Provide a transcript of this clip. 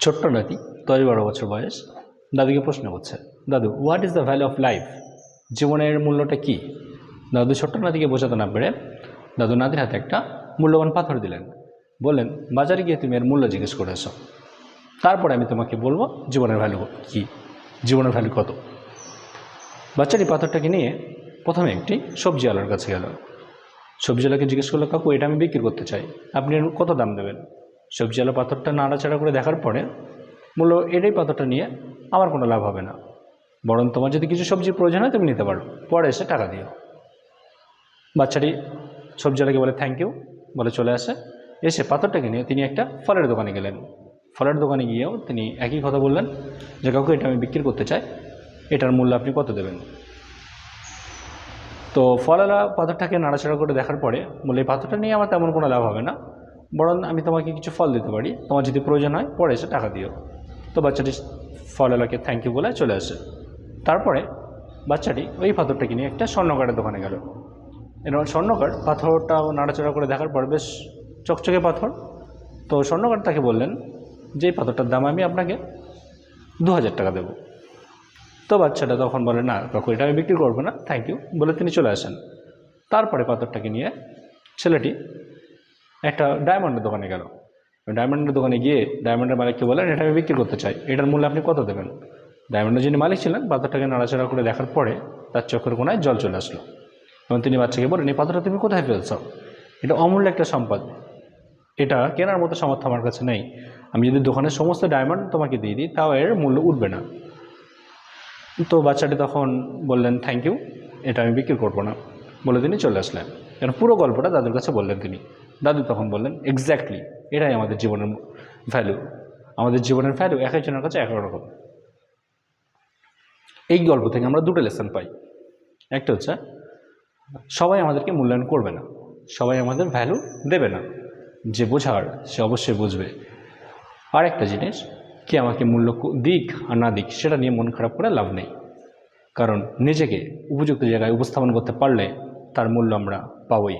ছোট্ট নাতি 10-12 বছর বয়স দাদুকে প্রশ্ন করছে, দাদু what is the value of life, জীবনের মূল্যটা কি? দাদু ছোট্ট নাতিকে বোঝাতে না পেরে দাদু নাতির হাতে একটা মূল্যবান পাথর দিলেন, বললেন বাজারে গিয়ে তুমি এর মূল্য জিজ্ঞেস করে এসো, তারপরে আমি তোমাকে বলবো জীবনের ভ্যালু কী, জীবনের ভ্যালু কত। বাচ্চাটি পাথরটাকে নিয়ে প্রথমে একটি সবজিওয়ালার কাছে গেল। সবজিওয়ালাকে জিজ্ঞেস করলো, কাকু এটা আমি বিক্রি করতে চাই, আপনি এর কত দাম দেবেন? সবজিওয়ালা পাথরটা নাড়াচাড়া করে দেখার পরে বলল, এটাই পাথরটা নিয়ে আমার কোনো লাভ হবে না, বরং তোমার যদি কিছু সবজির প্রয়োজন হয় তুমি নিতে পারো, পরে এসে টাকা দিও। বাচ্চাটি সবজিওয়ালাকে বলে থ্যাংক ইউ বলে চলে আসে। এসে পাথরটাকে নিয়ে তিনি একটা ফলের দোকানে গেলেন। ফলের দোকানে গিয়েও তিনি একই কথা বললেন যে কাকু এটা আমি বিক্রি করতে চাই, এটার মূল্য আপনি কত দেবেন? তো ফলওয়ালা পাথরটাকে নাড়াচাড়া করে দেখার পরে বলে, এই পাথরটা নিয়ে আমার তেমন কোনো লাভ হবে না, বরং আমি তোমাকে কিছু ফল দিতে পারি, তোমার যদি প্রয়োজন হয় পরে এসে টাকা দিও। তো বাচ্চাটি ফলওয়ালাকে থ্যাংক ইউ বলে চলে আসে। তারপরে বাচ্চাটি ওই পাথরটাকে নিয়ে একটা স্বর্ণকারের দোকানে গেল। এবার স্বর্ণকার পাথরটা নাড়াচাড়া করে দেখার পর বেশ চকচকে পাথর। তো স্বর্ণকার তাকে বললেন যে এই পাথরটার দাম আমি আপনাকে 2000 টাকা দেবো। তো বাচ্চাটা তখন বলে, না কাকু এটা আমি বিক্রি করবো না, থ্যাংক ইউ বলে তিনি চলে আসেন। তারপরে পাথরটাকে নিয়ে ছেলেটি একটা ডায়মন্ডের দোকানে গেল। ডায়মন্ডের দোকানে গিয়ে ডায়মন্ডের মালিককে বলেন, এটা আমি বিক্রি করতে চাই, এটার মূল্য আপনি কত দেবেন? ডায়মন্ডের যিনি মালিক ছিলেন পাথরটাকে নাড়াচাড়া করে দেখার পরে তার চোখের কোনায় জল চলে আসলো এবং তিনি বাচ্চাকে বলেন, এই পাথরটা তুমি কোথায় ফেলছ? এটা অমূল্য একটা সম্পদ, এটা কেনার মতো সামর্থ্য আমার কাছে নেই, আমি যদি দোকানের সমস্ত ডায়মন্ড তোমাকে দিয়ে দিই তাও এর মূল্য উঠবে না। তো বাচ্চাটি তখন বললেন থ্যাংক ইউ, এটা আমি বিক্রি করবো না বলে তিনি চলে আসলেন। কারণ পুরো গল্পটা দাদুর কাছে বললেন তিনি। দাদু তখন বললেন, এক্স্যাক্টলি এটাই আমাদের জীবনের ভ্যালু, আমাদের জীবনের ভ্যালু এক একজনের কাছে এক রকম। এই গল্প থেকে আমরা দুটো লেসন পাই। একটা হচ্ছে সবাই আমাদেরকে মূল্যায়ন করবে না, সবাই আমাদের ভ্যালু দেবে না, যে বোঝার সে অবশ্যই বুঝবে। আর একটা জিনিস, কে আমাকে মূল্য দিক আর না দিক সেটা নিয়ে মন খারাপ করে লাভ নেই, কারণ নিজেকে উপযুক্ত জায়গায় উপস্থাপন করতে পারলে তার মূল্য আমরা পাবই।